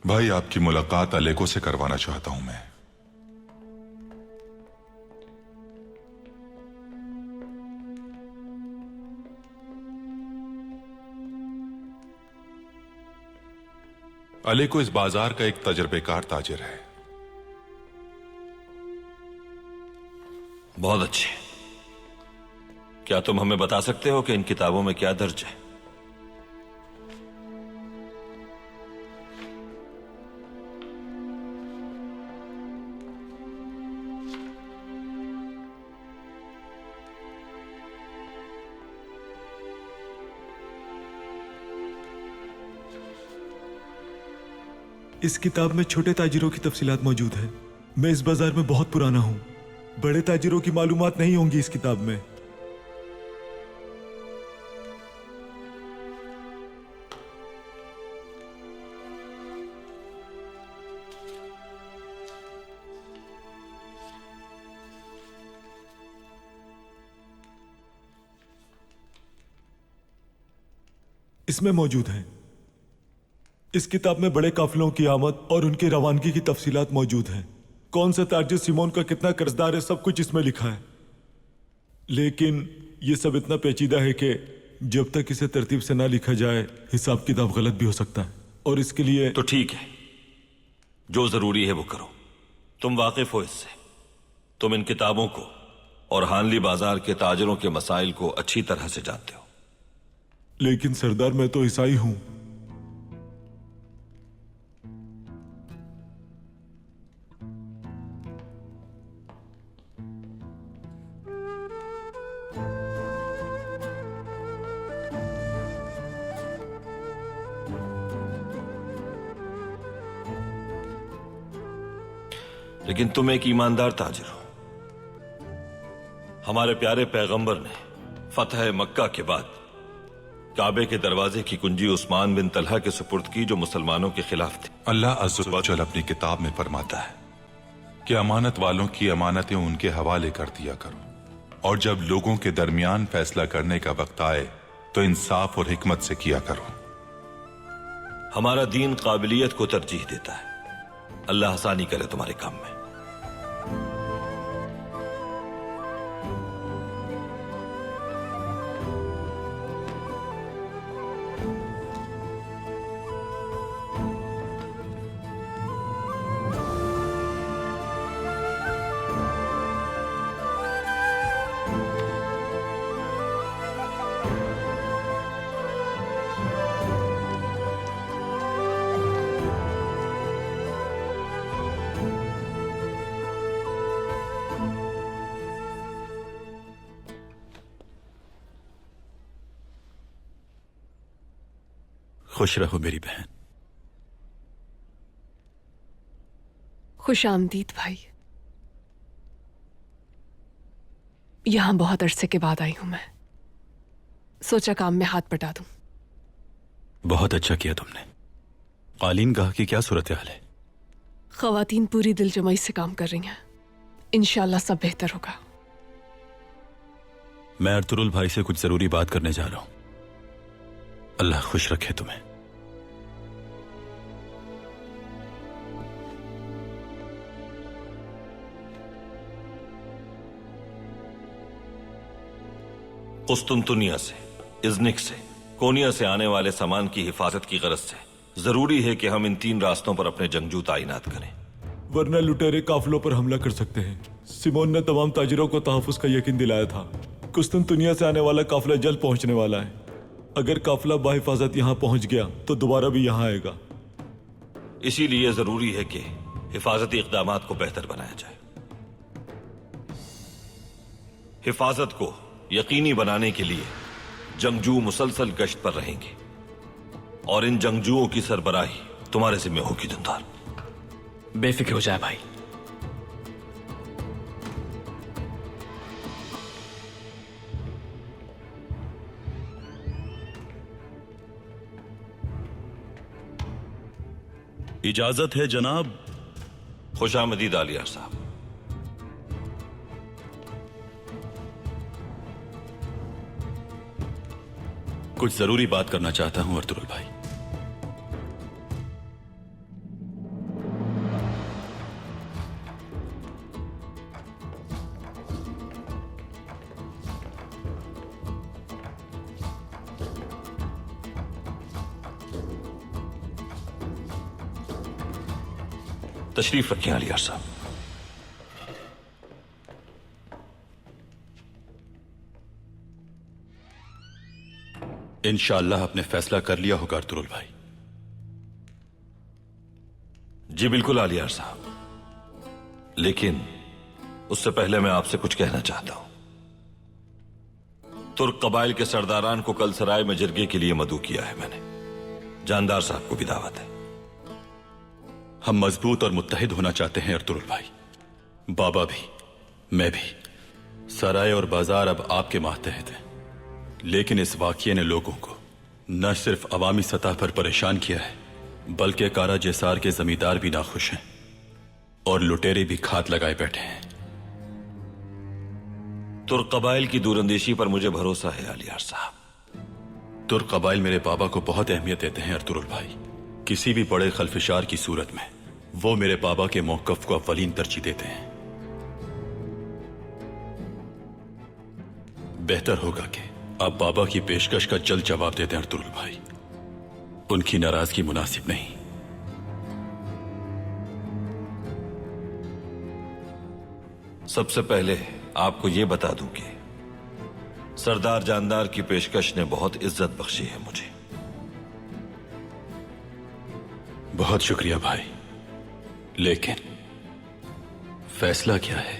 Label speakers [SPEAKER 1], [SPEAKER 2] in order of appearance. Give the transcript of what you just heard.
[SPEAKER 1] भाई, आपकी मुलाकात अलेको से करवाना चाहता हूं मैं। अलेको इस बाजार का एक तजर्बेकार ताजिर है।
[SPEAKER 2] बहुत अच्छे। क्या तुम हमें बता सकते हो कि इन किताबों में क्या दर्ज है?
[SPEAKER 3] इस किताब में छोटे ताजिरों की तफसीलात मौजूद है। मैं इस बाजार में बहुत पुराना हूं। बड़े ताजिरों की मालूमात नहीं होंगी इस किताब में। इसमें मौजूद है। इस किताब में बड़े काफिलों की आमद और उनकी रवानगी की तफसीलात मौजूद हैं। कौन सा ताजिर सिमोन का कितना कर्जदार है, सब कुछ इसमें लिखा है। लेकिन यह सब इतना पेचीदा है कि जब तक इसे तरतीब से ना लिखा जाए, हिसाब किताब गलत भी हो सकता है। और इसके लिए
[SPEAKER 2] तो ठीक है, जो जरूरी है वो करो। तुम वाकिफ हो इससे। तुम इन किताबों को और हानली बाजार के ताजिरों के मसाइल को अच्छी तरह से जानते हो।
[SPEAKER 3] लेकिन सरदार, मैं तो ईसाई हूं।
[SPEAKER 2] लेकिन तुम एक ईमानदार ताजिर हो। हमारे प्यारे पैगंबर ने फतह मक्का के बाद काबे के दरवाजे की कुंजी उस्मान बिन तलहा के सुपुर्द की, जो मुसलमानों के खिलाफ थी।
[SPEAKER 1] अल्लाह अज़्ज़ व जल अपनी किताब में फरमाता है कि अमानत वालों की अमानतें उनके हवाले कर दिया करो, और जब लोगों के दरमियान फैसला करने का वक्त आए तो इंसाफ और हिकमत से किया करो।
[SPEAKER 2] हमारा दीन काबिलियत को तरजीह देता है। अल्लाह आसानी करे तुम्हारे काम में।
[SPEAKER 4] खुश रहो मेरी बहन।
[SPEAKER 5] खुश आमदीद भाई। यहां बहुत अरसे के बाद आई हूं मैं, सोचा काम में हाथ बटा दूं।
[SPEAKER 4] बहुत अच्छा किया तुमने। कालीन गाह की क्या सूरत हाल है?
[SPEAKER 5] खवातीन पूरी दिलजमाई से काम कर रही हैं, इंशाल्लाह सब बेहतर होगा।
[SPEAKER 4] मैं अर्तुरुल भाई से कुछ जरूरी बात करने जा रहा हूं। अल्लाह खुश रखे तुम्हें।
[SPEAKER 2] कुस्तुनतुनिया से, इज़्निक से, कोनिया से आने वाले सामान की हिफाजत की गरज से जरूरी है कि हम इन 3 रास्तों पर अपने जंगजू तैनात करें,
[SPEAKER 3] वरना लुटेरे काफिलों पर हमला कर सकते हैं। सिमोन ने तमाम ताजिरों को तहफ़्फ़ुज़ का यकीन दिलाया था। कुस्तुनतुनिया से आने वाला काफिला जल्द पहुंचने वाला है। अगर काफिला बाहिफाजत यहाँ पहुंच गया तो दोबारा भी यहाँ आएगा।
[SPEAKER 2] इसीलिए जरूरी है कि हिफाजती इक़दामात को बेहतर बनाया जाए। हिफाजत को यकीनी बनाने के लिए जंगजू मुसलसल गश्त पर रहेंगे और इन जंगजुओं की सरबराही तुम्हारे जिम्मे होगी जुंदार।
[SPEAKER 6] बेफिक्र हो जाए भाई।
[SPEAKER 4] इजाजत है जनाब।
[SPEAKER 2] खुशामदीद आलियार साहब।
[SPEAKER 4] कुछ जरूरी बात करना चाहता हूं अर्तुरुल भाई।
[SPEAKER 2] तशरीफ रखें आलियार साहब।
[SPEAKER 4] इंशाअल्लाह आपने फैसला कर लिया होगा अर्तुरुल भाई।
[SPEAKER 2] जी बिल्कुल आलियार साहब, लेकिन उससे पहले मैं आपसे कुछ कहना चाहता हूं। तुर्क कबाइल के सरदारान को कल सराय में जिरगे के लिए मदऊ किया है मैंने। जानदार साहब को भी दावत है।
[SPEAKER 4] हम मजबूत और मुत्तहिद होना चाहते हैं अर्तुरुल भाई। बाबा भी, मैं भी। सराय और बाजार अब आपके मातहत हैं, लेकिन इस वाकये ने लोगों को न सिर्फ अवामी सतह पर परेशान किया है, बल्कि कारा जेसार के जमींदार भी नाखुश हैं और लुटेरे भी खात लगाए बैठे हैं।
[SPEAKER 2] तुर्क कबाइल की दूरंदेशी पर मुझे भरोसा है आलियार साहब।
[SPEAKER 4] तुर्क कबाइल मेरे बाबा को बहुत अहमियत देते हैं अर्तुरुल भाई। किसी भी बड़े खल्फिशार की सूरत में वो मेरे बाबा के मौकफ को अव्वलीन तरजीह देते हैं। बेहतर होगा कि आप बाबा की पेशकश का जल्द जवाब देते हैं अर्तुरुल भाई। उनकी नाराजगी मुनासिब नहीं।
[SPEAKER 2] सबसे पहले आपको यह बता दूं कि सरदार जानदार की पेशकश ने बहुत इज्जत बख्शी है मुझे।
[SPEAKER 4] बहुत शुक्रिया भाई, लेकिन फैसला क्या है?